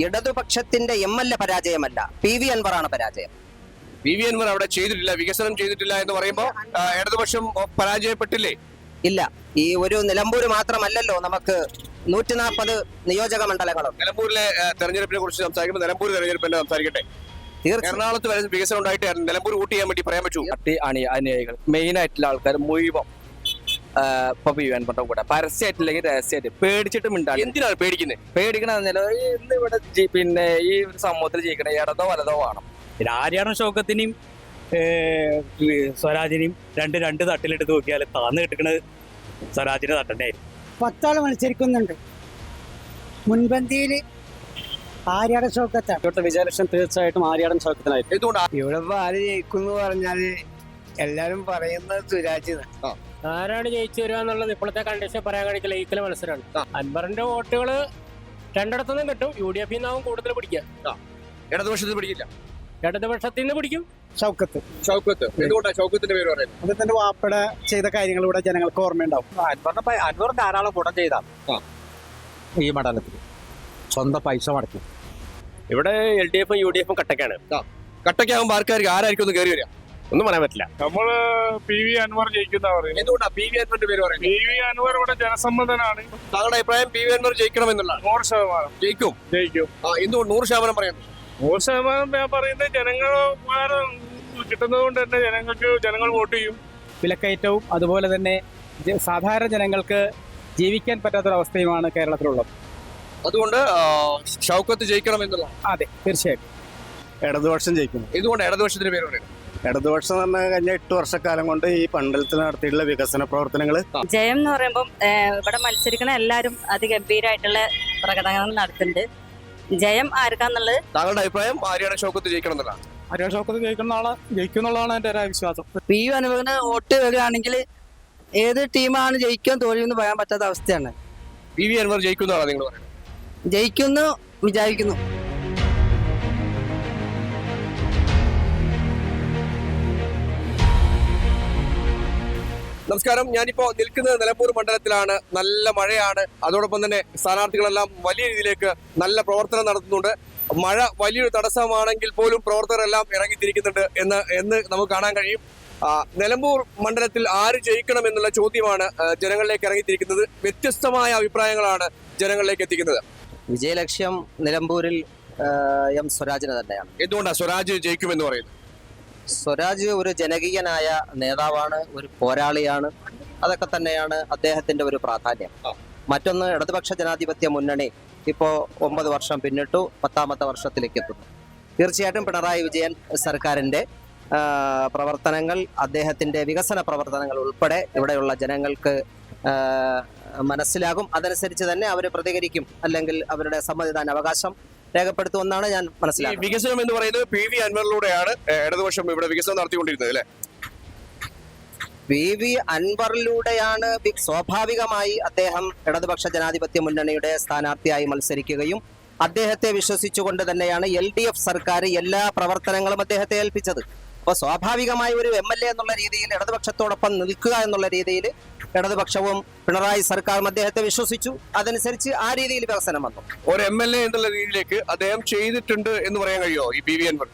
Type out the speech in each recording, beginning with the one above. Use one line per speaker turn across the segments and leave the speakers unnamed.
ഇടതുപക്ഷത്തിന്റെ MLA പരാജയമല്ല, PV അൻവറാണ് പരാജയം.
PV Anwar അവിടെ ചെയ്തിട്ടില്ല, വികസനം ചെയ്തിട്ടില്ല എന്ന് പറയുമ്പോൾ ഇടതുപക്ഷം പരാജയപ്പെട്ടില്ലേ?
ഇല്ല, ഈ ഒരു നിലമ്പൂർ മാത്രമല്ലല്ലോ, നമുക്ക് 140 നിയോജക മണ്ഡലങ്ങളുണ്ട്.
നിലമ്പൂരിലെ തെരഞ്ഞെടുപ്പിനെ കുറിച്ച് സംസാരിക്കുമ്പോൾ നിലമ്പൂർ തെരഞ്ഞെടുപ്പിനെ സംസാരിക്കട്ടെ. എറണാകുളത്ത് വരെ വികസനം ഉണ്ടായിട്ട് നിലമ്പൂർ വോട്ട് ചെയ്യാൻ വേണ്ടി പറയാൻ പറ്റൂ?
അനുയായികൾ മെയിൻ ആയിട്ടുള്ള ആൾക്കാർ മുഴുവൻ ഇപ്പൊ PV അൻവറിന്റെ കൂടെ പരസ്യമായിട്ടില്ലെങ്കിൽ രഹസ്യമായിട്ട് പേടിച്ചിട്ട് മിണ്ടാണ്.
എന്തിനാണ് പേടിക്കുന്നത്?
പേടിക്കണമെന്നില്ല, ഇന്ന് ഇവിടെ പിന്നെ ഈ ഒരു സമൂഹത്തിൽ ജീവിക്കണ ഇടതോ വലതോ വേണം.
പിന്നെ ആര്യാണ ഷൗക്കത്തിനെയും സ്വരാജിനെയും രണ്ട് തട്ടിലിട്ട് നോക്കിയാൽ താന്ന് കിട്ടുന്നത് സ്വരാജിന്റെ തട്ടന്നെ ആയിരിക്കും.
10 മത്സരിക്കുന്നുണ്ട്. മുൻപന്തിയിൽ ആര്യാടൻ ഷൗക്കത്താണ്.
ഇവിടുത്തെ വിജയലക്ഷ്യം തീർച്ചയായിട്ടും ആര്യാടൻ ഷൗക്കത്തിനായിരിക്കും.
എന്തുകൊണ്ടാണ്
ഇവിടെ ആര് ജയിക്കും പറഞ്ഞാല് എല്ലാരും പറയുന്നത് സുരാജ്.
ആരാണ് ജയിച്ചു വരിക എന്നുള്ളത് ഇപ്പോഴത്തെ കണ്ടീഷൻ പറയാൻ കഴിയില്ല. ഈക്കൽ മത്സരമാണ്. അൻവറിന്റെ വോട്ടുകൾ രണ്ടിടത്തുനിന്നും കിട്ടും. UDF നിന്നാവും കൂടുതൽ പിടിക്കുക.
ഇടതുപക്ഷത്തിന് പിടിക്കില്ല,
ഇടതുപക്ഷത്തിൽ നിന്ന് പിടിക്കും
ഷൗക്കത്ത്.
എന്തുകൊണ്ടാണ് ഷൗക്കത്തിന്റെ പേര് പറയുന്നത്?
അദ്ദേഹത്തിന്റെ വാപ്പയുടെ ചെയ്ത കാര്യങ്ങൾ ഇവിടെ ജനങ്ങൾക്ക് ഓർമ്മയുണ്ടാവും.
അൻവർ ധാരാളം ഗുണം ചെയ്താ ഈ മണ്ഡലത്തിൽ സ്വന്തം പൈസ മുടക്കി.
ഇവിടെ LDF ഉം UDF ഉം കട്ടക്കാണ്.
കട്ടയ്ക്കാകുമ്പോൾ ആരായിരിക്കും ഒന്ന് കയറി വരിക?
ഒന്നും പറയാൻ പറ്റില്ല.
നമ്മള് PV അൻവർ ജയിക്കുന്ന പറയുന്നത്.
എന്തുകൊണ്ടാണ് PV അൻവറിന്റെ പേര് പറയുന്നത്?
PV അൻവർ ഇവിടെ ജനസമ്മതനാണ്.
താങ്കളുടെ അഭിപ്രായം PV അൻവർ ജയിക്കണം എന്നുള്ള?
100%
ജയിക്കും.
എന്തുകൊണ്ട്
100% പറയുന്നത്?
100% ഞാൻ പറയുന്നത് ജനങ്ങൾ കിട്ടുന്നത് കൊണ്ട് തന്നെ ജനങ്ങൾ വോട്ട് ചെയ്യും.
വിലക്കയറ്റവും അതുപോലെ തന്നെ സാധാരണ ജനങ്ങൾക്ക് ജീവിക്കാൻ പറ്റാത്തൊരവസ്ഥയുമാണ് കേരളത്തിലുള്ളത്.
അതുകൊണ്ട് ഷൗക്കത്ത് ജയിക്കണം എന്നുള്ള?
അതെ, തീർച്ചയായിട്ടും
ഇടതുപക്ഷം ജയിക്കുന്നു.
എന്തുകൊണ്ട് ഇടതുപക്ഷത്തിന്റെ പേര് പറയുന്നത്?
ഇടതുപക്ഷം എന്ന് പറഞ്ഞാൽ കഴിഞ്ഞ 8 വർഷക്കാലം കൊണ്ട് ഈ മണ്ഡലത്തിൽ നടത്തിയിട്ടുള്ള വികസന പ്രവർത്തനങ്ങൾ.
ജയം എന്ന് പറയുമ്പോൾ ഇവിടെ മത്സരിക്കുന്ന എല്ലാവരും അതിഗംഭീരമായിട്ടുള്ള പ്രകടനങ്ങൾ നടത്തുന്നുണ്ട്. ജയം ആർക്കാന്നുള്ളത്?
താങ്കളുടെ അഭിപ്രായം ആര്യാടൻ ഷൗക്കത്ത് ജയിക്കണം എന്നുള്ളതാണ്?
ആര്യാടൻ ഷൗക്കത്ത് ജയിക്കുന്നുള്ളതാണ് എൻ്റെ ഒരു വിശ്വാസം.
PV അൻവറിന് വോട്ട് വരികയാണെങ്കിൽ ഏത് ടീമാണ് ജയിക്കാൻ തോൽവിയെന്ന് പറയാൻ പറ്റാത്ത അവസ്ഥയാണ്.
PV അൻവർ ജയിക്കുന്നതാണ് നിങ്ങൾ പറയുന്നത്?
ജയിക്കുന്നു വിചാരിക്കുന്നു.
നമസ്കാരം, ഞാനിപ്പോ നിൽക്കുന്നത് നിലമ്പൂർ മണ്ഡലത്തിലാണ്. നല്ല മഴയാണ്. അതോടൊപ്പം തന്നെ സ്ഥാനാർത്ഥികളെല്ലാം വലിയ രീതിയിലേക്ക് നല്ല പ്രവർത്തനം നടത്തുന്നുണ്ട്. മഴ വലിയൊരു തടസ്സമാണെങ്കിൽ പോലും പ്രവർത്തകരെല്ലാം ഇറങ്ങിത്തിരിക്കുന്നുണ്ട് എന്ന് നമുക്ക് കാണാൻ കഴിയും. നിലമ്പൂർ മണ്ഡലത്തിൽ ആര് ജയിക്കണം എന്നുള്ള ചോദ്യമാണ് ജനങ്ങളിലേക്ക് ഇറങ്ങിത്തിരിക്കുന്നത്. വ്യത്യസ്തമായ അഭിപ്രായങ്ങളാണ് ജനങ്ങളിലേക്ക് എത്തിക്കുന്നത്.
വിജയലക്ഷ്യം നിലമ്പൂരിൽ സ്വരാജിന് തന്നെയാണ്.
എന്തുകൊണ്ടാണ് സ്വരാജ് ജയിക്കുമെന്ന് പറയുന്നത്?
സ്വരാജ് ഒരു ജനകീയനായ നേതാവാണ്, ഒരു പോരാളിയാണ്. അതൊക്കെ തന്നെയാണ് അദ്ദേഹത്തിന്റെ ഒരു പ്രാധാന്യം. മറ്റൊന്ന്, ഇടതുപക്ഷ ജനാധിപത്യ മുന്നണി ഇപ്പോ 9 വർഷം പിന്നിട്ടു, 10ാമത്തെ വർഷത്തിലേക്ക് എത്തുന്നു. തീർച്ചയായിട്ടും പിണറായി വിജയൻ സർക്കാരിന്റെ പ്രവർത്തനങ്ങൾ, അദ്ദേഹത്തിന്റെ വികസന പ്രവർത്തനങ്ങൾ ഉൾപ്പെടെ ഇവിടെയുള്ള ജനങ്ങൾക്ക് മനസ്സിലാകും. അതനുസരിച്ച് തന്നെ അവർ പ്രതികരിക്കും, അല്ലെങ്കിൽ അവരുടെ സമ്മതിദാന അവകാശം രേഖപ്പെടുത്തുമെന്നാണ് ഞാൻ മനസ്സിലാക്കുന്നത്.
വികസനം എന്ന് പറയുന്നത് PV അൻവറിലൂടെയാണ് ഇടതുപക്ഷം ഇവിടെ വികസനം നടത്തിക്കൊണ്ടിരുന്നത് അല്ലെ?
PV അൻവറിലൂടെയാണ്. സ്വാഭാവികമായി അദ്ദേഹം ഇടതുപക്ഷ ജനാധിപത്യ മുന്നണിയുടെ സ്ഥാനാർത്ഥിയായി മത്സരിക്കുകയും അദ്ദേഹത്തെ വിശ്വസിച്ചുകൊണ്ട് തന്നെയാണ് LDF സർക്കാർ എല്ലാ പ്രവർത്തനങ്ങളും അദ്ദേഹത്തെ ഏൽപ്പിച്ചത്. അപ്പോൾ സ്വാഭാവികമായി ഒരു MLA എന്നുള്ള രീതിയിൽ ഇടതുപക്ഷത്തോടൊപ്പം നിൽക്കുക എന്നുള്ള രീതിയിൽ ഇടതുപക്ഷവും പിണറായി സർക്കാരും അദ്ദേഹത്തെ വിശ്വസിച്ചു. അതനുസരിച്ച് ആ രീതിയിൽ വികസനം വന്നു.
ഒരു MLA എന്നുള്ള രീതിയിലേക്ക് അദ്ദേഹം ചെയ്തിട്ടുണ്ട് എന്ന് പറയാൻ കഴിയുമോ ഈ PV അൻവർ?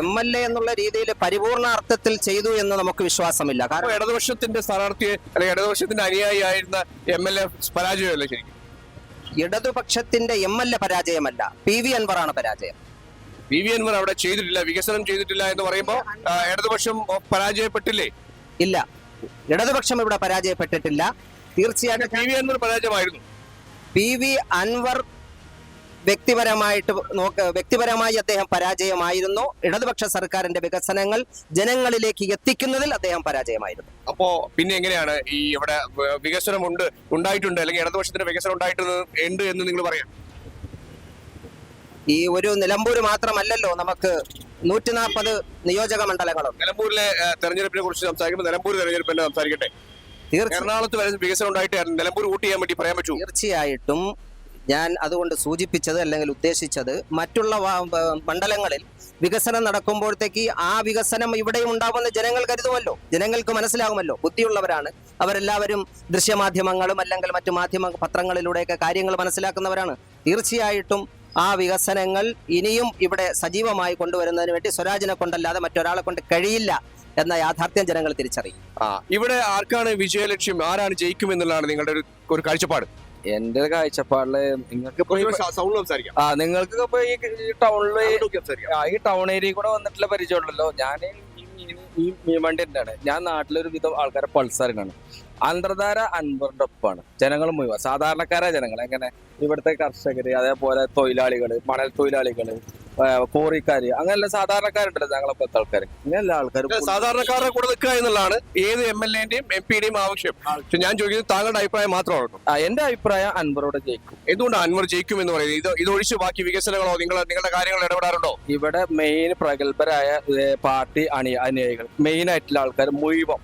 MLA എന്നുള്ള രീതിയിൽ പരിപൂർണ അർത്ഥത്തിൽ ചെയ്തു എന്ന് നമുക്ക് വിശ്വാസമില്ല.
കാരണം ഇടതുപക്ഷത്തിന്റെ സ്ഥാനാർത്ഥിയെ അല്ലെങ്കിൽ ഇടതുപക്ഷത്തിന്റെ അനുയായിയായിരുന്ന MLA പരാജയമല്ലേ ശരിക്കും?
ഇടതുപക്ഷത്തിന്റെ MLA പരാജയമല്ല, PV അൻവറാണ് പരാജയം.
PV അൻവർ അവിടെ ചെയ്തിട്ടില്ല, വികസനം ചെയ്തിട്ടില്ല എന്ന് പറയുമ്പോൾ ഇടതുപക്ഷം പരാജയപ്പെട്ടില്ലേ?
ഇല്ല, ഇടതുപക്ഷം ഇവിടെ പരാജയപ്പെട്ടിട്ടില്ല. തീർച്ചയായിട്ടും
PV അൻവർ പരാജയമായിരുന്നു.
PV അൻവർ വ്യക്തിപരമായി അദ്ദേഹം പരാജയമായിരുന്നു. ഇടതുപക്ഷ സർക്കാരിന്റെ വികസനങ്ങൾ ജനങ്ങളിലേക്ക് എത്തിക്കുന്നതിൽ അദ്ദേഹം പരാജയമായിരുന്നു.
അപ്പോ പിന്നെ എങ്ങനെയാണ് ഈ ഇവിടെ വികസനം ഉണ്ടായിട്ടുണ്ട്, അല്ലെങ്കിൽ ഇടതുപക്ഷത്തിന്റെ വികസനം ഉണ്ടായിട്ടുണ്ട് എന്ന് നിങ്ങൾ പറയാം?
ഈ ഒരു നിലമ്പൂർ മാത്രമല്ലല്ലോ, നമുക്ക് 140 നിയോജക മണ്ഡലങ്ങളുണ്ട്.
നിലമ്പൂരിലെ തെരഞ്ഞെടുപ്പിനെ കുറിച്ച് സംസാരിക്കുമ്പോൾ നിലമ്പൂർ തെരഞ്ഞെടുപ്പിനെ സംസാരിക്കട്ടെ. എറണാകുളത്ത് വരെ വികസനം ഉണ്ടായിട്ട് നിലമ്പൂർ വോട്ട് ചെയ്യാൻ വേണ്ടി പറയാൻ പറ്റൂ?
തീർച്ചയായിട്ടും. ഞാൻ അതുകൊണ്ട് സൂചിപ്പിച്ചത് അല്ലെങ്കിൽ ഉദ്ദേശിച്ചത്, മറ്റുള്ള മണ്ഡലങ്ങളിൽ വികസനം നടക്കുമ്പോഴത്തേക്ക് ആ വികസനം ഇവിടെയും ഉണ്ടാവുമെന്ന് ജനങ്ങൾ കരുതുമല്ലോ, ജനങ്ങൾക്ക് മനസ്സിലാകുമല്ലോ. ബുദ്ധിയുള്ളവരാണ് അവരെല്ലാവരും. ദൃശ്യമാധ്യമങ്ങളും അല്ലെങ്കിൽ മറ്റു മാധ്യമ പത്രങ്ങളിലൂടെയൊക്കെ കാര്യങ്ങൾ മനസ്സിലാക്കുന്നവരാണ്. തീർച്ചയായിട്ടും ആ വികസനങ്ങൾ ഇനിയും ഇവിടെ സജീവമായി കൊണ്ടുവരുന്നതിന് വേണ്ടി സ്വരാജിനെ കൊണ്ടല്ലാതെ മറ്റൊരാളെ കൊണ്ട് കഴിയില്ല എന്ന യാഥാർത്ഥ്യം ജനങ്ങൾ തിരിച്ചറിയും.
ഇവിടെ ആർക്കാണ് വിജയലക്ഷ്യം, ആരാണ് ജയിക്കുമെന്നുള്ളതാണ് നിങ്ങളുടെ ഒരു കാഴ്ചപ്പാട്?
എന്റെ കാഴ്ചപ്പാടില് നിങ്ങൾക്ക്
സൗണ്ട് സംസാരിക്കാം.
നിങ്ങൾക്ക് ഇപ്പൊ ഈ ടൗണില് ഈ ടൗൺ ഏരിയ കൂടെ വന്നിട്ടുള്ള പരിചയമുള്ളല്ലോ. ഞാൻ ഈ മീൻവണ്ടി തന്നെയാണ്. ഞാൻ നാട്ടിലൊരു വിധം ആൾക്കാരെ പൾസറിനാണ്. അന്തർധാര അൻവറിന്റെ ഒപ്പമാണ് ജനങ്ങൾ മുഴുവൻ, സാധാരണക്കാരായ ജനങ്ങൾ. എങ്ങനെ ഇവിടുത്തെ കർഷകര്, അതേപോലെ തൊഴിലാളികള്, മണൽ തൊഴിലാളികള്, കോറിക്കാര്, അങ്ങനെയുള്ള സാധാരണക്കാരുണ്ടല്ലോ ഞങ്ങളെപ്പോലത്തെ ആൾക്കാർ. ഇങ്ങനെയുള്ള ആൾക്കാർ
സാധാരണക്കാരുടെ കൂടെ നിൽക്കുക എന്നുള്ളതാണ് ഏത് MLA-ന്റെയും MP-യുടെയും ആവശ്യം. പക്ഷെ ഞാൻ ചോദിക്കുന്നത് താങ്കളുടെ അഭിപ്രായം മാത്രമാണ്.
എന്റെ അഭിപ്രായം അൻവറോട് ജയിക്കും.
എന്തുകൊണ്ടാണ് അൻവർ ജയിക്കും എന്ന് പറയുന്നത്? ഇതൊഴിച്ച് ബാക്കി വികസനങ്ങളോ നിങ്ങളുടെ കാര്യങ്ങൾ ഇടപെടാറുണ്ടോ?
ഇവിടെ മെയിൻ പ്രഗത്ഭരായ പാർട്ടി അനുയായികൾ, മെയിൻ ആയിട്ടുള്ള ആൾക്കാർ മുഴുവൻ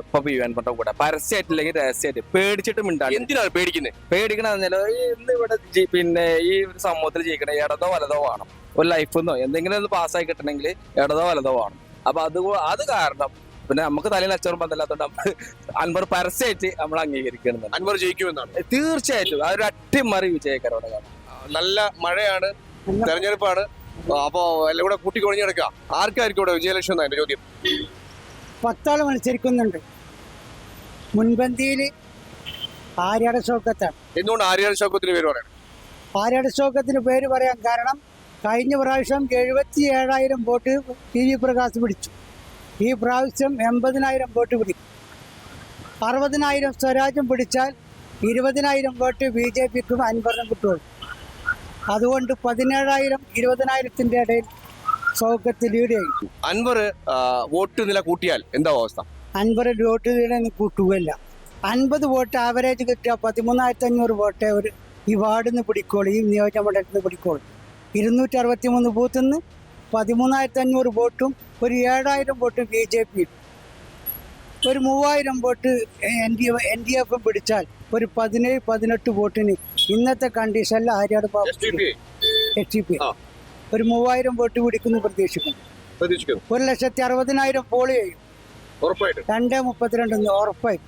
ഇപ്പൊ PVN കൂടെ പരസ്യമായിട്ടില്ലെങ്കിൽ രഹസ്യമായിട്ട് പേടിച്ചിട്ട് മിണ്ടാണ്.
എന്തിനാണ് പേടിക്കുന്നത്?
പേടിക്കണമെന്നല്ലോ, ഇന്ന് ഇവിടെ പിന്നെ ഈ ഒരു സമൂഹത്തിൽ ജീവിക്കണേ ഇടതോ വലതോ വേണം. ഒരു ലൈഫ് എന്നോ എന്തെങ്കിലും ഒന്ന് പാസ്സായി കിട്ടണമെങ്കിൽ ഇടതോ വലതോ വേണം. അപ്പൊ അത് കാരണം പിന്നെ നമുക്ക് തലയിൽ അച്ചറും ബന്ധമില്ലാത്തതുകൊണ്ട് നമ്മൾ അൻവർ പരസ്യമായിട്ട് നമ്മൾ അംഗീകരിക്കണം.
അൻവർ ജയിക്കുമെന്നാണ്
തീർച്ചയായിട്ടും. അതൊരു അട്ടിമറി വിജയകരമാണ്.
നല്ല മഴയാണ്, തെരഞ്ഞെടുപ്പാണ്, അപ്പൊ എല്ലാം കൂടെ കൂട്ടിക്കൊഴിഞ്ഞ് കിടക്കുക. ആർക്കായിരിക്കും ഇവിടെ വിജയലക്ഷ്യം എന്നാണ് എന്റെ ചോദ്യം.
10 ആള് മത്സരിക്കുന്നുണ്ട്. മുൻപന്തിയിൽ ആര്യാട ഷൗക്കത്താണ്.
എന്തുകൊണ്ട് ആര്യാട ഷൗക്കത്തിന് പേര് പറയണം?
ആര്യാട ഷൗക്കത്തിന് പേര് പറയാൻ കാരണം കഴിഞ്ഞ പ്രാവശ്യം 77,000 വോട്ട് TV പ്രകാശ് പിടിച്ചു. ഈ പ്രാവശ്യം 80,000 വോട്ട് പിടിക്കും. 60,000 സ്വരാജും പിടിച്ചാൽ 20,000 വോട്ട് BJPക്കും അൻവറിനും കിട്ടുള്ളൂ. അതുകൊണ്ട് 17,000 20,000-ന്റെ ഇടയിൽ ഷൗക്കത്ത് ലീഡ് ചെയ്യും.
അൻവർ വോട്ട് നില കൂട്ടിയാൽ എന്താ അവസ്ഥ?
അൻവർ വോട്ട് നില കൂട്ടുകയല്ല. 50 വോട്ട് ആവറേജ് കിട്ടിയ 13,500 വോട്ട് ഒരു ഈ വാർഡിൽ നിന്ന് പിടിക്കോളൂ, ഈ നിയോജകമണ്ഡലത്തിൽ നിന്ന് പിടിക്കോളൂ. 263 ബൂത്തിൽ നിന്ന് 13,500 വോട്ടും ഒരു 7,000 വോട്ടും BJP, ഒരു 3,000 വോട്ട് NDF പിടിച്ചാൽ ഒരു 17-18 വോട്ടിന് ഇന്നത്തെ കണ്ടീഷനിൽ ആര്യാട് HDP ഒരു 3,000 വോട്ട് പിടിക്കുന്നു പ്രതീക്ഷിക്കുന്നു. 1,60,000 പോൾ ചെയ്യും. 2.32 ഉറപ്പായി.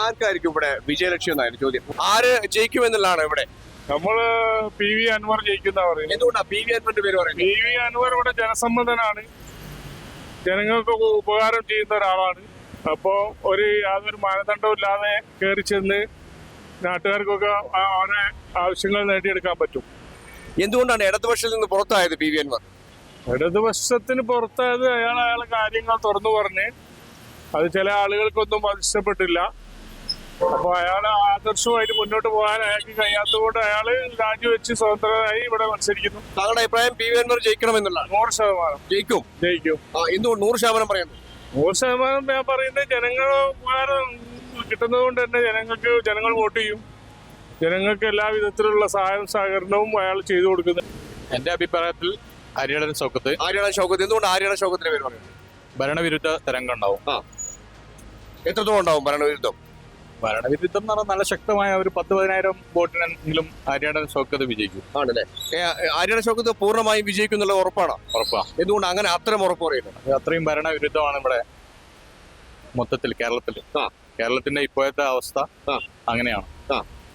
ആർക്കായിരിക്കും ഇവിടെ വിജയലക്ഷ്യം എന്നാണ് ചോദ്യം. ആര് ജയിക്കുമെന്നുള്ളതാണ് ഇവിടെ.
നമ്മള് PV അൻവർ ജയിക്കുന്ന പറയുന്നത്.
എന്തുകൊണ്ടാണ് PV അൻവറിന്റെ പേര് പറയുന്നത്?
PV അൻവർ ഇവിടെ ജനസമ്മതനാണ്, ജനങ്ങൾക്ക് ഉപകാരം ചെയ്യുന്ന ഒരാളാണ്. അപ്പോ യാതൊരു മാനദണ്ഡവും ഇല്ലാതെ കയറി ചെന്ന് നാട്ടുകാർക്കൊക്കെ അവരെ ആവശ്യങ്ങൾ നേടിയെടുക്കാൻ പറ്റും.
എന്തുകൊണ്ടാണ് ഇടതുപക്ഷത്തിൽ നിന്ന് പുറത്തായത് PV അൻവർ?
ഇടതുപക്ഷത്തിന് പുറത്തായത് അയാളെ കാര്യങ്ങൾ തുറന്നു പറഞ്ഞ് അത് ചില ആളുകൾക്കൊന്നും ഇഷ്ടപ്പെട്ടില്ല. അപ്പൊ അയാളെ ആദർശമായിട്ട് മുന്നോട്ട് പോകാൻ അയാൾക്ക് കഴിയാത്തതുകൊണ്ട് അയാള് രാജിവെച്ച് സ്വതന്ത്രനായി ഇവിടെ മത്സരിക്കുന്നു.
താങ്കളുടെ അഭിപ്രായം PV അൻവർ ജയിക്കണമെന്നുള്ള?
100%
ജയിക്കും. എന്തുകൊണ്ട് 100% പറയുന്നു?
100% ഞാൻ പറയുന്നത് ജനങ്ങൾ ഉപകാരം കിട്ടുന്നത് കൊണ്ട് തന്നെ ജനങ്ങൾ വോട്ട് ചെയ്യും. ജനങ്ങൾക്ക് എല്ലാ വിധത്തിലുള്ള സഹായവും സഹകരണവും അയാൾ ചെയ്തു കൊടുക്കുന്നത്.
എന്റെ അഭിപ്രായത്തിൽ ആര്യാടൻ ഷൗക്കത്ത്.
എന്തുകൊണ്ട് ആര്യാടൻ ഷൗക്കത്തിന്റെ പേര് പറയുന്നത്?
ഭരണവിരുദ്ധ തരംഗം ഉണ്ടാവും.
എത്രത്തോളം ഉണ്ടാവും ഭരണവിരുദ്ധം?
ഭരണവിരുദ്ധം എന്ന് പറഞ്ഞാൽ നല്ല ശക്തമായ ഒരു 10,000-10,000 വോട്ടിനെങ്കിലും ആര്യാടൻ ഷൗക്കത്ത് വിജയിക്കും.
ആണല്ലേ? ആര്യാടൻ ഷൗക്കത്ത് പൂർണ്ണമായും വിജയിക്കും എന്നുള്ള ഉറപ്പാണ്?
ഉറപ്പാ.
എന്തുകൊണ്ട് അങ്ങനെ അത്രയും ഉറപ്പ് പറയുന്നത്?
അത്രയും ഭരണവിരുദ്ധമാണ് ഇവിടെ മൊത്തത്തിൽ കേരളത്തിന്റെ ഇപ്പോഴത്തെ അവസ്ഥ അങ്ങനെയാണ്.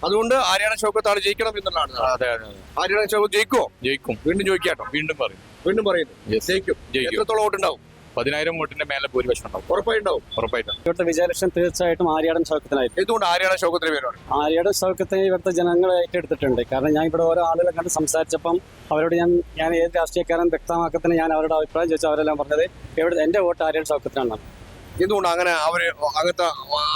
അതുകൊണ്ട് ആര്യാടൻ ഷൗക്കത്താണ് ജയിക്കണം എന്നുള്ളതാണ്.
അതെ.
ആര്യാടൻ ഷൗക്കത്ത് ജയിക്കും. വീണ്ടും ചോദിക്കാട്ടോ?
വീണ്ടും
പറയുന്നു ജയിക്കും. എത്രത്തോളം വോട്ടുണ്ടാവും?
10,000 വോട്ടിന്റെ മേലെ ഭൂരിപക്ഷം ഉണ്ടാവും.
ഉറപ്പായിട്ടുണ്ടാവും.
ഇവിടുത്തെ വിജയലക്ഷ്യം തീർച്ചയായിട്ടും ആര്യാടൻ ഷൗക്കത്തിനായിരിക്കും.
എന്തുകൊണ്ട് ആര്യാടൻ ഷൗക്കത്തിന് പേര് പറയും?
ആര്യാടൻ ഷൗക്കത്തെ ഇവിടുത്തെ ജനങ്ങൾ ഏറ്റെടുത്തിട്ടുണ്ട്. കാരണം ഞാൻ ഇവിടെ ഓരോ ആളുകളെ കണ്ട് സംസാരിച്ചപ്പം അവരോട് ഞാൻ ഏത് രാഷ്ട്രീയക്കാരൻ വ്യക്തമാക്കത്തിന് ഞാൻ അവരുടെ അഭിപ്രായം ചോദിച്ചു. അവരെല്ലാം പറഞ്ഞത് എന്റെ വോട്ട് ആര്യാടൻ ഷൗക്കത്തിനാണ്.
എന്തുകൊണ്ട് അങ്ങനെ അങ്ങനത്തെ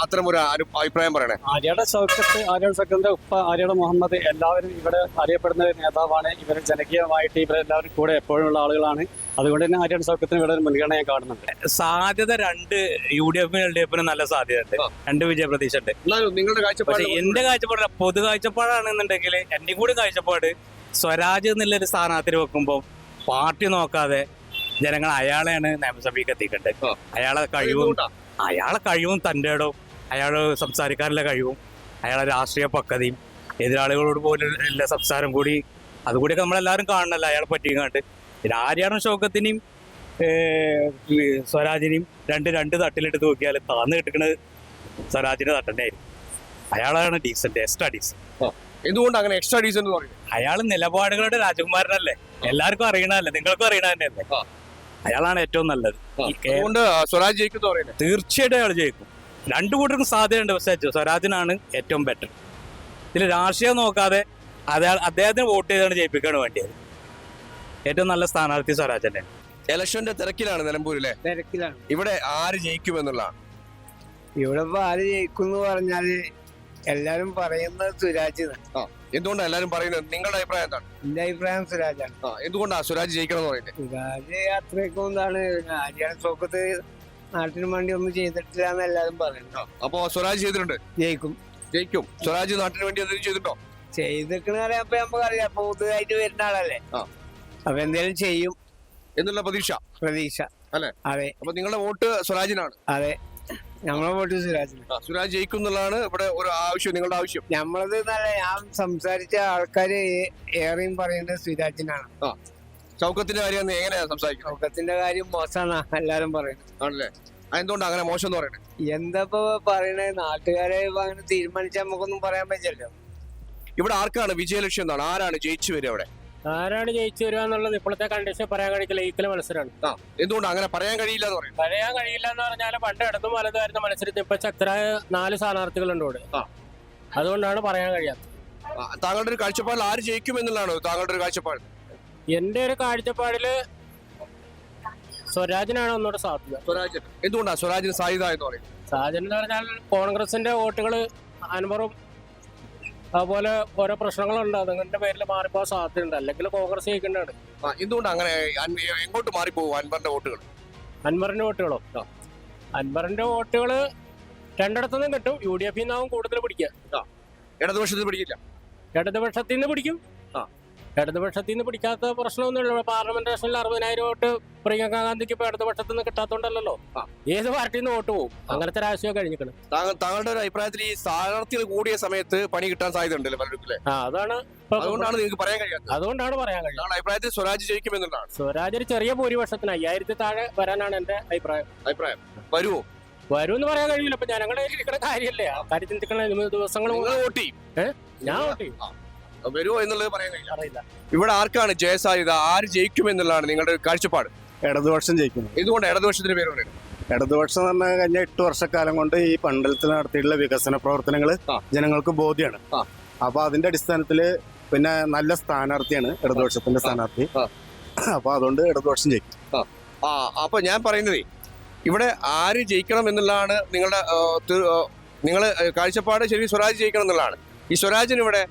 അത്തരം ഒരു അഭിപ്രായം പറയണേ?
ആര്യാടൻ ഷൗക്കത്തിന്റെ ഉപ്പ ആര്യാടൻ മുഹമ്മദ് എല്ലാവരും ഇവിടെ അറിയപ്പെടുന്ന ഒരു നേതാവാണ്. ഇവർ ജനകീയമായിട്ട് ഇവരെല്ലാവരും കൂടെ എപ്പോഴും ഉള്ള ആളുകളാണ്. അതുകൊണ്ട് തന്നെ ആര്യാടൻ ഷൗക്കത്തിന് ഇവിടെ ഒരു മുൻഗണന ഞാൻ കാണുന്നുണ്ട്.
സാധ്യത 2 UDF LDF നല്ല സാധ്യതയുണ്ട്. 2 വിജയ പ്രതീക്ഷ ഉണ്ട്.
നിങ്ങളുടെ കാഴ്ചപ്പാട്?
എന്റെ കാഴ്ചപ്പാട് പൊതു കാഴ്ചപ്പാടാണെന്നുണ്ടെങ്കിൽ എന്റെ കൂടി കാഴ്ചപ്പാട് സ്വരാജ് എന്നുള്ളൊരു സ്ഥാനാർത്ഥി വെക്കുമ്പോൾ പാർട്ടി നോക്കാതെ ജനങ്ങൾ അയാളെയാണ് നിയമസഭയ്ക്ക് എത്തിക്കേണ്ടത്. അയാളെ കഴിവും തൻ്റെ ഇടവും അയാൾ സംസാരിക്കാനുള്ള കഴിവും അയാളെ രാഷ്ട്രീയ പക്വതയും എതിരാളികളോട് പോലും എല്ലാ സംസാരം കൂടി അതുകൂടിയൊക്കെ നമ്മളെല്ലാവരും കാണണമല്ലോ അയാളെ പറ്റിയങ്ങാണ്ട്. ആര്യാടൻ ഷൗക്കത്തിനെയും സ്വരാജിനെയും രണ്ട് തട്ടിലിട്ട് നോക്കിയാൽ താന്ന് കിട്ടുന്നത് സ്വരാജിന്റെ തട്ടന്നെ ആയിരിക്കും. അയാളാണ് ഡീസന്റ്, എക്സ്ട്രാ ഡീസന്റ്.
എന്തുകൊണ്ട് അങ്ങനെ എക്സ്ട്രാ ഡീസന്റ് എന്ന് പറയുന്നത്?
അയാൾ നിലപാടുകളുടെ രാജകുമാരനല്ലേ, എല്ലാവർക്കും അറിയണല്ലേ, നിങ്ങൾക്കും അറിയണ തന്നെയല്ലേ. അയാളാണ് ഏറ്റവും നല്ലത്.
അതുകൊണ്ട് സ്വരാജ് ജയിക്കുന്നു പറയുന്നത്.
തീർച്ചയായിട്ടും അയാൾ ജയിക്കും. രണ്ടു കൂട്ടർക്കും സാധ്യതയുണ്ട്, പക്ഷേ സ്വരാജിനാണ് ഏറ്റവും ബെറ്റർ. ഇതിൽ രാഷ്ട്രീയം നോക്കാതെ അദ്ദേഹത്തിന് വോട്ട് ചെയ്താണ് ജയിപ്പിക്കാണ് വേണ്ടിയത്. ഏറ്റവും നല്ല സ്ഥാനാർത്ഥി സ്വരാജ് തന്നെ.
ഇലക്ഷന്റെ തിരക്കിലാണ് നിലമ്പൂരിലെ.
തിരക്കിലാണ്.
ഇവിടെ ആര് ജയിക്കുമെന്നുള്ളതാണ്.
ഇവിടെ ഇപ്പൊ ആര് ജയിക്കും എന്ന് പറഞ്ഞാല് എല്ലാരും പറയുന്നത് സുരാജ്.
എന്തുകൊണ്ടാണ് എല്ലാരും പറയുന്നത്? നിങ്ങളുടെ അഭിപ്രായം എന്താണ്?
എന്റെ അഭിപ്രായം സുരാജാണ്.
എന്തുകൊണ്ടാണ് സ്വരാജ് ജയിക്കണം എന്ന് പറയുന്നത്?
സുരാജ് അത്രയ്ക്കും എന്താണ് ആര്യാണ് സോക്കത്ത് നാട്ടിന് വേണ്ടി ഒന്നും ചെയ്തിട്ടില്ല എന്ന് എല്ലാരും പറയുന്നു.
അപ്പൊ സ്വരാജ് ചെയ്തിട്ടുണ്ട്, ജയിക്കും. സ്വരാജ് നാട്ടിന് വേണ്ടി എന്തെങ്കിലും ചെയ്തിട്ടുണ്ടോ?
ചെയ്തിട്ട് അറിയാപ്പോ നമുക്കറിയാം, അപ്പൊ പുതുതായിട്ട് വരുന്ന ആളല്ലേ. അപ്പൊ എന്തെങ്കിലും ചെയ്യും
എന്നുള്ള പ്രതീക്ഷ അല്ലെ?
അതെ.
അപ്പൊ നിങ്ങളുടെ വോട്ട് സ്വരാജിനാണ്?
അതെ, നമ്മളെ വോട്ട് സുരാജിന്.
സ്വരാജ് ജയിക്കും എന്നുള്ളതാണ് ഇവിടെ ഒരു ആവശ്യം, നിങ്ങളുടെ ആവശ്യം.
നമ്മളത് നല്ല ഞാൻ സംസാരിച്ച ആൾക്കാര് ഏറെയും പറയുന്നത് സുരാജിനാണ്.
ഷൗക്കത്തിന്റെ കാര്യം എങ്ങനെയാ സംസാരിക്കുന്നത്?
ഷൗക്കത്തിന്റെ കാര്യം മോശമാണ് എല്ലാരും പറയുന്നത്.
ആണല്ലേ? എന്തുകൊണ്ടാണ് അങ്ങനെ മോശം എന്ന് പറയുന്നത്?
എന്താ പറയണേ, നാട്ടുകാരെ അങ്ങനെ തീരുമാനിച്ചാൽ നമുക്കൊന്നും പറയാൻ പറ്റില്ലല്ലോ.
ഇവിടെ ആർക്കാണ് വിജയലക്ഷ്യം എന്നാണ്? ആരാണ് ജയിച്ചു വരിക? അവിടെ
ആരാണ് ജയിച്ചു വരിക എന്നുള്ളത് ഇപ്പോഴത്തെ കണ്ടീഷൻ പറയാൻ കഴിയില്ല. ഈക്വൽ മത്സരമാണ്.
എന്തുകൊണ്ട് അങ്ങനെ പറയാൻ കഴിയില്ല എന്ന് പറയും?
പറയാൻ കഴിയില്ല എന്ന് പറഞ്ഞാൽ പണ്ട് ഇടതും വലതുമായിരുന്ന മത്സരത്തിൽ ഇപ്പൊ ശക്തരായ 4 സ്ഥാനാർത്ഥികളുണ്ട് ഇവിടെ. അതുകൊണ്ടാണ് പറയാൻ കഴിയാത്തത്.
താങ്കളുടെ ഒരു കാഴ്ചപ്പാടിൽ ആര് ജയിക്കും എന്നുള്ളതാണോ താങ്കളുടെ ഒരു കാഴ്ചപ്പാട്?
എന്റെ ഒരു കാഴ്ചപ്പാടില് സ്വരാജിനാണ് ഒന്നുകൂടെ സാധ്യത.
സ്വരാജ്. എന്തുകൊണ്ടാണ് സ്വരാജിന് സാധ്യത എന്ന് പറയുന്നത്?
സാധ്യത എന്ന് പറഞ്ഞാൽ കോൺഗ്രസിന്റെ വോട്ടുകൾ അൻവറും അതുപോലെ ഓരോ പ്രശ്നങ്ങളുണ്ട്, അതുങ്ങളുടെ പേരിൽ മാറിപ്പോകാൻ സാധ്യതയുണ്ട്. അല്ലെങ്കിൽ കോൺഗ്രസ് ജയിക്കേണ്ടതാണ്.
എന്തുകൊണ്ട് അങ്ങനെ എങ്ങോട്ട് മാറിപ്പോകും അൻവറിന്റെ വോട്ടുകൾ?
അൻവറിന്റെ വോട്ടുകളോ? അൻവറിന്റെ വോട്ടുകൾ രണ്ടിടത്തുനിന്നും കിട്ടും. UDF നിന്നാവും കൂടുതൽ പിടിക്കുക.
ഇടതുപക്ഷത്തിന് പിടിക്കില്ല?
ഇടതുപക്ഷത്തിൽ നിന്ന് പിടിക്കും. ഇടതുപക്ഷത്തിൽ നിന്ന് പിടിക്കാത്ത പ്രശ്നമൊന്നുമില്ല. പാർലമെന്റ് ഇലക്ഷനിൽ 60,000 വോട്ട് പ്രിയങ്ക ഗാന്ധിക്ക് ഇപ്പൊ ഇടതുപക്ഷത്തിൽ നിന്ന് കിട്ടാത്തോണ്ടല്ലോ. ഏത് പാർട്ടിയിൽ നിന്ന് വോട്ട് പോകും? അങ്ങനത്തെ രാഷ്ട്രീയം കഴിഞ്ഞിരിക്കണം.
താങ്കളുടെ ഒരു അഭിപ്രായത്തിൽ ഈ സ്ഥാനാർത്ഥികൾ കൂടിയ സമയത്ത് പണി കിട്ടാൻ സാധ്യത ഉണ്ടല്ലോ പലർക്കും?
അതാണ്
അതുകൊണ്ടാണ് നിങ്ങൾക്ക് പറയാൻ കഴിയാത്തത്.
അതുകൊണ്ടാണ് പറയാൻ കഴിയുന്നത്.
അഭിപ്രായത്തിൽ സ്വരാജ് ജയിക്കുമെന്നുള്ളതാണ്.
സ്വരാജ് ഒരു ചെറിയ ഭൂരിപക്ഷത്തിന് 5000 താഴെ വരാനാണ് എന്റെ അഭിപ്രായം.
വരുമോ?
വരുമെന്ന് പറയാൻ കഴിയില്ല. ഇപ്പൊ ജനങ്ങളെ ഇരിക്കുന്ന കാര്യമല്ലേ, ആൾക്കാർ ചിന്തിക്കണ ദിവസങ്ങൾ.
വോട്ട് ചെയ്യും?
ഞാൻ വോട്ട് ചെയ്യും.
വരുമോ എന്നുള്ളത് പറയാൻ കഴിയില്ല. ഇവിടെ ആർക്കാണ് ജയസാധ്യത? ആര് ജയിക്കും എന്നുള്ളതാണ് നിങ്ങളുടെ കാഴ്ചപ്പാട്?
ഇടതുപക്ഷം ജയിക്കുന്നു.
ഇതുകൊണ്ട് ഇടതുപക്ഷത്തിന് പേര് പറയുന്നത്?
ഇടതുപക്ഷം എന്ന് പറഞ്ഞാൽ കഴിഞ്ഞ 8 വർഷക്കാലം കൊണ്ട് ഈ മണ്ഡലത്തിൽ നടത്തിയിട്ടുള്ള വികസന പ്രവർത്തനങ്ങൾ ജനങ്ങൾക്ക് ബോധ്യമാണ്. അപ്പൊ അതിന്റെ അടിസ്ഥാനത്തില് പിന്നെ നല്ല സ്ഥാനാർത്ഥിയാണ് ഇടതുപക്ഷത്തിന്റെ സ്ഥാനാർത്ഥി. അപ്പൊ അതുകൊണ്ട് ഇടതുപക്ഷം ജയിക്കും.
അപ്പൊ ഞാൻ പറയുന്നത് ഇവിടെ ആര് ജയിക്കണം എന്നുള്ളതാണ് നിങ്ങളുടെ കാഴ്ചപ്പാട്. ശരി, സ്വരാജ് ജയിക്കണം എന്നുള്ളതാണ്. ഈ സ്വരാജിന് ഇവിടെ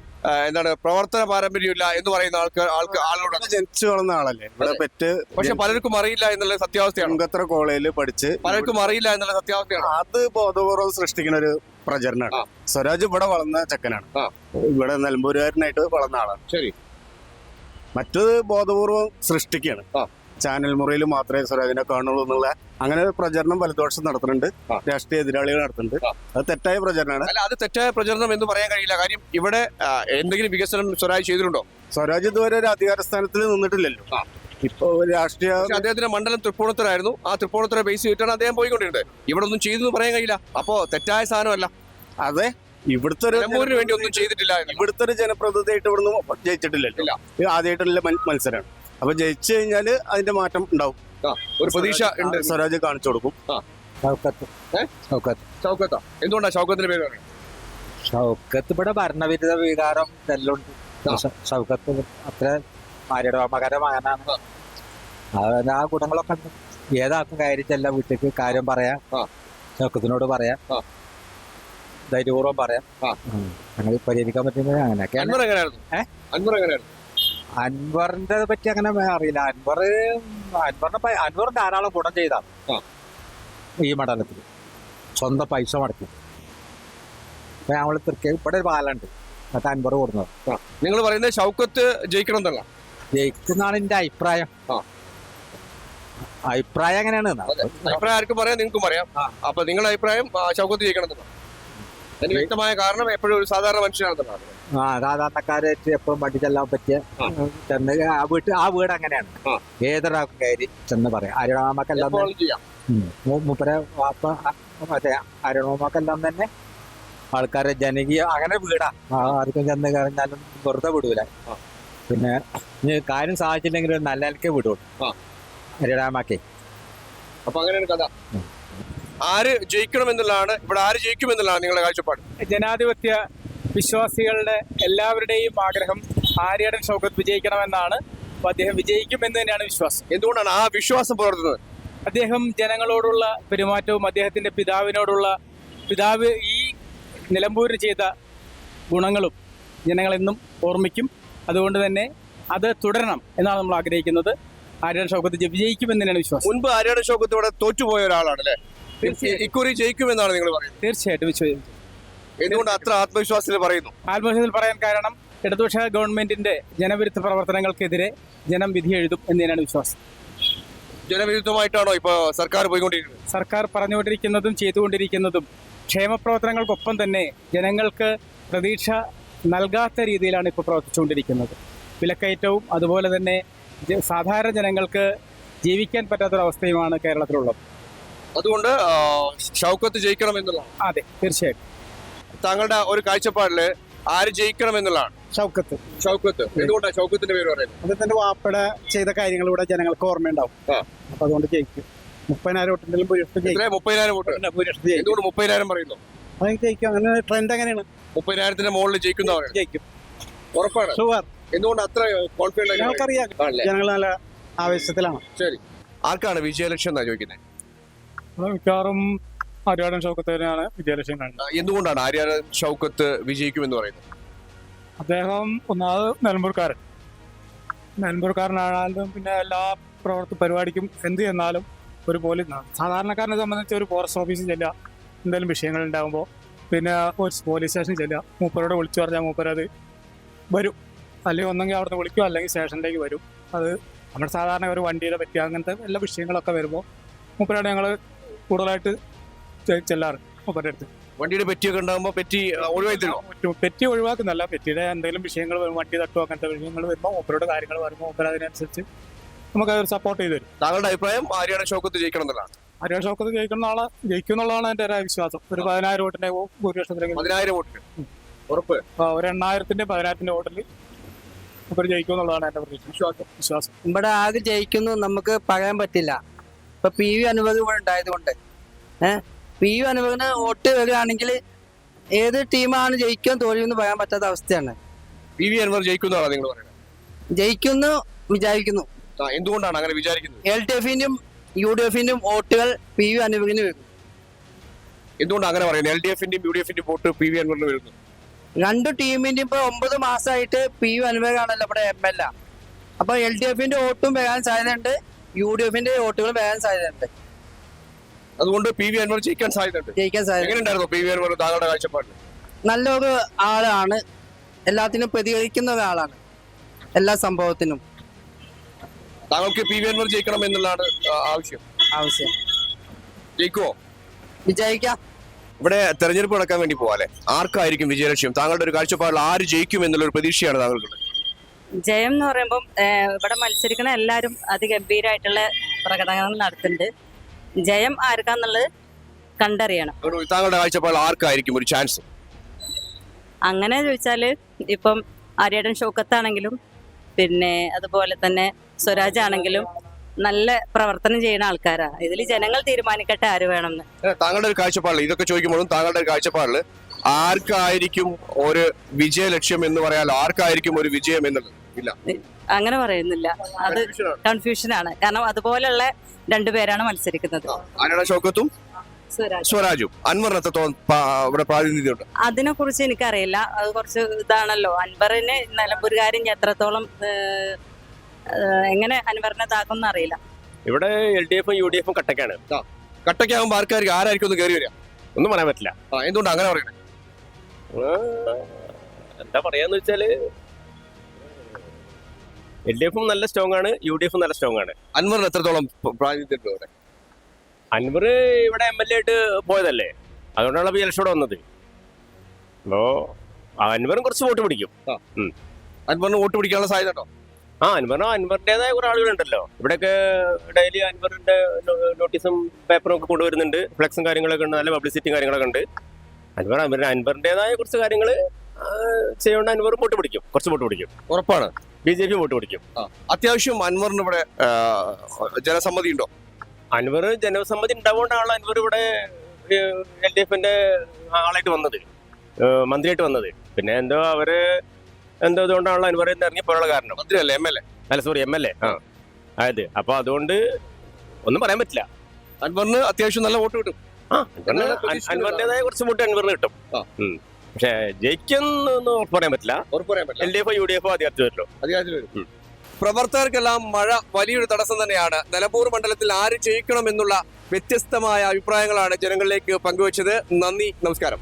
എന്താണ് പ്രവർത്തന പാരമ്പര്യമില്ല എന്ന് പറയുന്ന ആളോട്
ജനിച്ചു വളർന്ന ആളല്ലേ ഇവിടെ പെറ്റ്.
പക്ഷെ പലർക്കും അറിയില്ല എന്നുള്ള സത്യാവസ്ഥയാണ്.
ചുങ്കത്ര കോളേജിൽ പഠിച്ച്
പലർക്കും അറിയില്ല എന്നുള്ള സത്യാവസ്ഥയാണ്.
അത് ബോധപൂർവ്വം സൃഷ്ടിക്കുന്ന ഒരു പ്രചരണമാണ്. സ്വരാജ് ഇവിടെ വളർന്ന ചെക്കനാണ്, ഇവിടെ നിലമ്പൂരുകാരനായിട്ട് വളർന്ന ആളാണ്.
ശരി,
മറ്റത് ബോധപൂർവ്വം സൃഷ്ടിക്കുകയാണ്. ചാനൽ മുറിയിൽ മാത്രമേ സ്വരാജിനെ കാണുള്ളൂ എന്നുള്ള അങ്ങനെ ഒരു പ്രചരണം വലതുപക്ഷം നടത്തുന്നുണ്ട്, രാഷ്ട്രീയ എതിരാളികൾ നടത്തുന്നുണ്ട്. അത് തെറ്റായ പ്രചരണമാണ്.
അല്ല, അത് തെറ്റായ പ്രചരണം എന്ന് പറയാൻ കഴിയില്ല. കാര്യം ഇവിടെ എന്തെങ്കിലും വികസനം സ്വരാജ് ചെയ്തിട്ടുണ്ടോ?
സ്വരാജ് ഇതുവരെ ഒരു അധികാര സ്ഥാനത്തിൽ നിന്നിട്ടില്ലല്ലോ. ഇപ്പൊ രാഷ്ട്രീയ
അദ്ദേഹത്തിന്റെ മണ്ഡലം തൃപ്പൂണിത്തുറയായിരുന്നു. ആ തൃപ്പൂണിത്തുറ ബേസ് ചെയ്തിട്ടാണ് അദ്ദേഹം പോയിക്കൊണ്ടിരുന്നത്. ഇവിടെ ഒന്നും ചെയ്തു പറയാൻ കഴിയില്ല. അപ്പോ തെറ്റായ സാധനമല്ല.
അതെ, ഇവിടുത്തെ
നിലമ്പൂരിന് വേണ്ടി ഒന്നും ചെയ്തിട്ടില്ല.
ഇവിടുത്തെ ഒരു ജനപ്രതിനിധിയായിട്ട് ഇവിടുന്ന് ജയിച്ചിട്ടില്ലല്ലോ. ഇത് ആദ്യമായിട്ടുള്ള മത്സരമാണ്. അപ്പൊ ജയിച്ചു കഴിഞ്ഞാല് അതിന്റെ മാറ്റം ഉണ്ടാവും.
ഒരു പ്രതീക്ഷ ഉണ്ട്.
സ്വരാജ് കാണിച്ചു കൊടുക്കും.
എന്തുകൊണ്ടാ ഷൗക്കത്തിന്റെ പേര് പറയുന്നത്?
ഷൗക്കത്ത് ഇവിടെ ഭരണവിരുദ്ധ വികാരം എല്ലാം ഉണ്ട്. ഷൗക്കത്ത് അത്ര ആര്യയുടെ മകന്റെ മകനാണ്. ആ ഗുണങ്ങളൊക്കെ ഉണ്ട്. ഏതാക്കും കാര്യത്തില്ല, വീട്ടിലേക്ക് കാര്യം പറയാം, ഷൗക്കത്തിനോട് പറയാം, ധൈര്യപൂർവ്വം പറയാം, അങ്ങനെ പരിഹരിക്കാൻ പറ്റുന്നത് അങ്ങനെയൊക്കെയാണ്. അൻവറിന്റെ പറ്റി അങ്ങനെ അറിയില്ല. അൻവർ ധാരാളം ഗുണം ചെയ്താണ് ഈ മണ്ഡലത്തിൽ. സ്വന്തം പൈസ മുടക്കി ഇപ്പൊ ഞങ്ങള് ഇവിടെ ഒരു പാലുണ്ട്, മറ്റേ അൻവർ കൊടുക്കുന്നത്.
നിങ്ങൾ പറയുന്നത് ഷൗക്കത്ത് ജയിക്കണം എന്നല്ല?
ജയിക്കുന്നാണ് എന്റെ അഭിപ്രായം. അഭിപ്രായം എങ്ങനെയാണ്?
അഭിപ്രായം ആർക്കും പറയാം, നിങ്ങൾക്കും പറയാം. അപ്പൊ നിങ്ങളുടെ അഭിപ്രായം ഷൗക്കത്ത് ജയിക്കണം എന്നല്ല? അതിന് വ്യക്തമായ കാരണം എപ്പോഴും ഒരു സാധാരണ മനുഷ്യനാണെന്നുള്ളതാണ്.
സാധാരണക്കാരായിട്ട് എപ്പോഴും വണ്ടി ചെല്ലാൻ പറ്റിയ ചെന്ന് ആ വീട് അങ്ങനെയാണ്. ഏതൊരാൾക്കും കയറി ചെന്ന് പറയാം. അരുണാമക്കെല്ലാം മൂപ്പരെ വാപ്പ മറ്റേ അരുണാമക്കെല്ലാം തന്നെ ആൾക്കാരെ ജനകീയ അങ്ങനെ വീടാ ആർക്കും ചെന്ന് കഴിഞ്ഞാലും വെറുതെ വിടൂല. പിന്നെ ഇനി കാര്യം സാധിച്ചില്ലെങ്കിൽ ഒരു നല്ല നിലയ്ക്ക് വിടുള്ളൂ ഹരിരാമാക്കേ.
അപ്പൊ അങ്ങനെയാണ് കഥ. ആര് ജയിക്കണം എന്നുള്ളതാണ് ഇവിടെ, ആര് ജയിക്കും എന്നുള്ളതാണ് നിങ്ങളുടെ കാഴ്ചപ്പാട്?
ജനാധിപത്യ വിശ്വാസികളുടെ എല്ലാവരുടെയും ആഗ്രഹം ആര്യാടൻ ഷൗക്കത്ത് വിജയിക്കണമെന്നാണ്. അപ്പോൾ അദ്ദേഹം വിജയിക്കുമെന്ന് തന്നെയാണ് വിശ്വാസം.
എന്തുകൊണ്ടാണ് ആ വിശ്വാസം പുലർത്തുന്നത്?
അദ്ദേഹം ജനങ്ങളോടുള്ള പെരുമാറ്റവും അദ്ദേഹത്തിൻ്റെ പിതാവ് ഈ നിലമ്പൂരിൽ ചെയ്ത ഗുണങ്ങളും ജനങ്ങളെന്നും ഓർമ്മിക്കും. അതുകൊണ്ട് തന്നെ അത് തുടരണം എന്നാണ് നമ്മൾ ആഗ്രഹിക്കുന്നത്. ആര്യാടൻ ഷൗക്കത്ത് വിജയിക്കുമെന്ന് തന്നെയാണ് വിശ്വാസം.
മുൻപ് ആര്യാടൻ ഷൗക്കത്ത് ഇവിടെ തോറ്റുപോയ ഒരാളാണ് അല്ലേ? ഇക്കുറി ജയിക്കുമെന്നാണ് നിങ്ങൾ പറയുന്നത്?
തീർച്ചയായിട്ടും വിശ്വസിക്കും.
എന്തുകൊണ്ട് അത്ര ആത്മവിശ്വാസത്തിൽ പറയുന്നു?
ആത്മവിശ്വാസത്തിൽ പറയാൻ കാരണം ഇടതുപക്ഷ ഗവൺമെന്റിന്റെ ജനവിരുദ്ധ പ്രവർത്തനങ്ങൾക്കെതിരെ ജനം വിധി എഴുതും എന്ന് തന്നെയാണ് വിശ്വാസം.
ജനവിരുദ്ധമായിട്ടാണോ ഇപ്പൊ സർക്കാർ പോയിക്കൊണ്ടിരിക്കുന്നത്?
സർക്കാർ പറഞ്ഞുകൊണ്ടിരിക്കുന്നതും ചെയ്തുകൊണ്ടിരിക്കുന്നതും ക്ഷേമപ്രവർത്തനങ്ങൾക്കൊപ്പം തന്നെ ജനങ്ങൾക്ക് പ്രതീക്ഷ നൽകാത്ത രീതിയിലാണ് ഇപ്പോൾ പ്രവർത്തിച്ചുകൊണ്ടിരിക്കുന്നത്. വിലക്കയറ്റവും അതുപോലെ തന്നെ സാധാരണ ജനങ്ങൾക്ക് ജീവിക്കാൻ പറ്റാത്തൊരവസ്ഥയുമാണ് കേരളത്തിലുള്ളത്.
അതുകൊണ്ട് ഷൗക്കത്ത് ജയിക്കണം എന്നുള്ളതാണ്.
അതെ, തീർച്ചയായിട്ടും.
താങ്കളുടെ ഒരു കാഴ്ചപ്പാടില് ആര് ജയിക്കണം എന്നുള്ളതാണ്?
ഷൗക്കത്ത്.
എന്തുകൊണ്ടാണ് ഷൗക്കത്തിന്റെ പേര് പറയുന്നത്?
അദ്ദേഹത്തിന്റെ വാപ്പട ചെയ്ത കാര്യങ്ങൾ ഇവിടെ ജനങ്ങൾക്ക് ഓർമ്മയുണ്ടാവും. അപ്പൊ അതുകൊണ്ട് ജയിക്കും. 30,000 വോട്ടിന്റെയും ഭൂരിപക്ഷം
30,000 വോട്ട്. എന്തുകൊണ്ട് 30,000 പറയുന്നു?
ജയിക്കും. അങ്ങനെ ട്രെൻഡ് അങ്ങനെയാണ്.
30,000 മുകളിൽ ജയിക്കുന്ന
ജയിക്കും,
ഉറപ്പാണ്.
ഷുവർ.
എന്തുകൊണ്ട് അത്ര കോൺഫിഡന്റ്?
ഞങ്ങൾക്കറിയാം ജനങ്ങൾ നല്ല ആവേശത്തിലാണ്.
ശരി, ആർക്കാണ് വിജയലക്ഷ്യം എന്നാ ചോദിക്കുന്നത്?
മിക്കവാറും ആര്യാടൻ ഷൗക്കത്ത് തന്നെയാണ് വിജയലക്ഷ്യം കാണുന്നത്.
എന്തുകൊണ്ടാണ് ആര്യാടൻ ഷൗക്കത്ത് വിജയിക്കുമെന്ന് പറയുന്നത്?
അദ്ദേഹം ഒന്നാമത് നിലമ്പൂർക്കാരനാണെങ്കിലും പിന്നെ എല്ലാ പരിപാടിക്കും എന്ത് ചെന്നാലും ഒരു പോലീസ് സാധാരണക്കാരനെ സംബന്ധിച്ച് ഒരു ഫോറസ്റ്റ് ഓഫീസിൽ ചെല്ലുക, എന്തെങ്കിലും വിഷയങ്ങൾ ഉണ്ടാകുമ്പോൾ പിന്നെ ഒരു പോലീസ് സ്റ്റേഷനിൽ ചെല്ലുക, മൂപ്പരോട് വിളിച്ചു പറഞ്ഞാൽ മൂപ്പരത് വരും. അല്ലെങ്കിൽ ഒന്നെങ്കിൽ അവിടുന്ന് വിളിക്കും, അല്ലെങ്കിൽ സ്റ്റേഷനിലേക്ക് വരും. അത് നമ്മുടെ സാധാരണ ഒരു വണ്ടിയുടെ പറ്റി അങ്ങനത്തെ എല്ലാ വിഷയങ്ങളൊക്കെ വരുമ്പോൾ മൂപ്പരോട് ഞങ്ങൾ കൂടുതലായിട്ട് ചെല്ലാറ്. മൂപ്പരുടെ അടുത്ത്
വണ്ടിയുടെ പെറ്റിയൊക്കെ ഉണ്ടാകുമ്പോൾ പെറ്റി
ഒഴിവാക്കുന്നല്ല, പെറ്റിയുടെ എന്തെങ്കിലും വിഷയങ്ങൾ വരും, വണ്ടി തട്ടോ അങ്ങനത്തെ വിഷയങ്ങൾ വരുമ്പോൾ മൂപ്പരോട് കാര്യങ്ങൾ വരുമ്പോൾ മൂപ്പർ അതിനനുസരിച്ച് നമുക്ക് അത് സപ്പോർട്ട് ചെയ്ത് തരും.
താങ്കളുടെ അഭിപ്രായം ആര്യാടൻ ഷൗക്കത്ത് ജയിക്കണം എന്നുള്ളതാണ്?
ആര്യാടൻ ഷൗക്കത്ത് ജയിക്കുന്നുള്ളതാണ് എൻ്റെ ഒരു വിശ്വാസം. ഒരു 10,000 വോട്ടിന്റെ ഭൂരിപക്ഷത്തിലേക്ക്
10,000 വോട്ടിന് ഉറപ്പ്.
ഒരു 8,000-ന്റെ 10,000-ന്റെ വോട്ടിൽ മൂപ്പർ ജയിക്കുമെന്നുള്ളതാണ് എൻ്റെ വിശ്വാസം.
ഇവിടെ ആര് ജയിക്കുന്നു നമുക്ക് പറയാൻ പറ്റില്ല. ഇപ്പൊ PV അനുഭവം ഇവിടെ ഉണ്ടായതുകൊണ്ട് PV അനുഭവത്തിന് വോട്ട് വരികയാണെങ്കിൽ ഏത് ടീമാണ് ജയിക്കാൻ തോൽവിയെന്ന് പറയാൻ പറ്റാത്ത അവസ്ഥയാണ്.
PV അൻവർ ജയിക്കുന്നതാണോ നിങ്ങൾ പറയുന്നത്?
ജയിക്കുന്നു വിചാരിക്കുന്നു.
എന്തുകൊണ്ടാണ് അങ്ങനെ വിചാരിക്കുന്നത്?
LDF-ന്റെയും UDF-ന്റെയും വോട്ടുകൾ PV അനുഭവത്തിന് വരും.
എന്തുകൊണ്ടാണ് അങ്ങനെ പറയുന്നത്? LDF-ന്റെയും UDF-ന്റെയും വോട്ട് PV അൻവറിന് വരുന്നു.
രണ്ടു ടീമിന്റെയും ഇപ്പൊ 9 മാസമായിട്ട് PV അനുഭവമാണല്ലോ ഇവിടെ MLA. അപ്പൊ LDF-ന്റെ വോട്ടും വരാൻ സാധ്യതയുണ്ട്, UDF-ന്റെ വോട്ടുകളും വരാൻ സാധ്യതയുണ്ട്.
അതുകൊണ്ട് PV അൻവർ ജയിക്കാൻ സാധ്യതയുണ്ട്. എങ്ങനെയുണ്ടായിരുന്നു PV അൻവർ താങ്കളുടെ കാഴ്ചപ്പാടിൽ?
നല്ലൊരു ആളാണ്, എല്ലാത്തിനും പ്രതികരിക്കുന്ന ഒരാളാണ്, എല്ലാ സംഭവത്തിനും.
താങ്കൾക്ക് PV അൻവർ ജയിക്കണം എന്നുള്ളതാണ് ആവശ്യം. ജയിക്കുമോ?
വിജയിക്കാം.
ഇവിടെ തെരഞ്ഞെടുപ്പ് നടക്കാൻ വേണ്ടി പോവാല്ലേ, ആർക്കായിരിക്കും വിജയലക്ഷ്യം? താങ്കളുടെ ഒരു കാഴ്ചപ്പാടിൽ ആര് ജയിക്കും എന്നുള്ളൊരു പ്രതീക്ഷയാണ് താങ്കൾക്കുള്ളത്?
ജയം എന്ന് പറയുമ്പോൾ ഇവിടെ മത്സരിക്കണ എല്ലാവരും അതിഗംഭീരമായിട്ടുള്ള പ്രകടനങ്ങൾ നടത്തുന്നുണ്ട്. ജയം ആർക്കാന്നുള്ളത് കണ്ടറിയണം.
താങ്കളുടെ കാഴ്ചപ്പാടിൽ ആർക്കായിരിക്കും ഒരു ചാൻസ്?
അങ്ങനെ ചോദിച്ചാൽ ഇപ്പം ആര്യാടൻ ഷൗക്കത്താണെങ്കിലും പിന്നെ അതുപോലെ തന്നെ സ്വരാജ് ആണെങ്കിലും നല്ല പ്രവർത്തനം ചെയ്യുന്ന ആൾക്കാരാണ്. ഇതിൽ ജനങ്ങൾ തീരുമാനിക്കട്ടെ ആര് വേണമെന്ന്.
താങ്കളുടെ ഒരു കാഴ്ചപ്പാടിൽ ഇതൊക്കെ ചോദിക്കുമ്പോഴും താങ്കളുടെ ഒരു കാഴ്ചപ്പാടിൽ ആർക്കായിരിക്കും ഒരു വിജയ ലക്ഷ്യം എന്ന് പറയാലോ, ആർക്കായിരിക്കും ഒരു വിജയം എന്നുള്ളത് ഇല്ല,
അങ്ങനെ പറയുന്നില്ല. അത് കൺഫ്യൂഷനാണ്. കാരണം അതുപോലെയുള്ള രണ്ടുപേരാണ് മത്സരിക്കുന്നത്.
ആര്യാടൻ ഷൗക്കത്തും സ്വരാജും. അൻവറിന് എത്രത്തോളം ഇവിടെ പ്രാതിനിധ്യമുണ്ട്?
അതിനെ കുറിച്ച് എനിക്കറിയില്ല. അത് കുറച്ച് ഇതാണല്ലോ. അൻവറിന് നിലമ്പൂരുകാരൻ എത്രത്തോളം എങ്ങനെ അൻവറിനെ താക്കും അറിയില്ല.
ഇവിടെ LDF-ഉം UDF-ഉം കട്ടക്കാണ്.
കട്ടക്കാകുമ്പോൾ ആരായിരിക്കും ഒന്ന് കയറി വരിക?
ഒന്നും പറയാൻ പറ്റില്ല.
എന്തുകൊണ്ട് അങ്ങനെ പറയണേ?
എന്താ പറയാന്ന് വെച്ചാല് LDF-ഉം നല്ല സ്ട്രോങ് ആണ്, UDF-ഉം നല്ല സ്ട്രോങ് ആണ്.
അൻവറിന് എത്രത്തോളം പ്രാതിനിധ്യം ഇവിടെ?
അൻവർ ഇവിടെ MLA ആയിട്ട് പോയതല്ലേ, അതുകൊണ്ടാണ് ഈ ഇലക്ഷൻ വന്നത്. അപ്പോ അൻവറും കുറച്ച് വോട്ട് പിടിക്കും.
അൻവറിന് വോട്ട് പിടിക്കാനുള്ള സാധ്യത ഉണ്ടോ?
അൻവറിന്റേതായ കുറെ ആളുകളുണ്ടല്ലോ ഇവിടെയൊക്കെ. ഡെയിലി അൻവറിന്റെ നോട്ടീസും പേപ്പറും ഒക്കെ കൊണ്ടുവരുന്നുണ്ട്, ഫ്ലെക്സും കാര്യങ്ങളൊക്കെ ഉണ്ട്, നല്ല പബ്ലിസിറ്റിയും കാര്യങ്ങളൊക്കെ ഉണ്ട്.
അൻവറിന്റേതായ കുറച്ച് കാര്യങ്ങൾ ചെയ്യുകൊണ്ട് അൻവർ വോട്ട് പിടിക്കും, കുറച്ച് വോട്ട് പിടിക്കും.
ഉറപ്പാണ്.
BJP വോട്ട് പിടിക്കും.
അത്യാവശ്യം അൻവറിന് ഇവിടെ ജനസമ്മതി ഉണ്ടോ?
അൻവർ ജനസമ്മതി ഉണ്ടാവുകൊണ്ടാണല്ലോ അൻവർ ഇവിടെ LDFന്റെ ആളായിട്ട് വന്നത്, മന്ത്രിയായിട്ട് വന്നത്. പിന്നെ എന്തോ അവര് ഇതുകൊണ്ടാണല്ലോ അൻവർ ഇറങ്ങിപ്പോയുള്ള കാരണം.
മന്ത്രിയല്ലേ, MLA?
അല്ല സോറി, MLA. അതായത് അപ്പൊ അതുകൊണ്ട് ഒന്നും പറയാൻ പറ്റില്ല.
അൻവറിന് അത്യാവശ്യം നല്ല വോട്ട് കിട്ടും.
അൻവറിന്റേതായ കുറച്ച് വോട്ട് അൻവറിന് കിട്ടും. പക്ഷെ ജയിക്കുന്നൊന്നും ഉറപ്പ് പറയാൻ പറ്റില്ല. LDF UDF അധികാരത്തിൽ വരും.
പ്രവർത്തകർക്കെല്ലാം മഴ വലിയൊരു തടസ്സം തന്നെയാണ്. നിലമ്പൂർ മണ്ഡലത്തിൽ ആര് ജയിക്കണം എന്നുള്ള വ്യത്യസ്തമായ അഭിപ്രായങ്ങളാണ് ജനങ്ങളിലേക്ക് പങ്കുവച്ചത്. നന്ദി, നമസ്കാരം.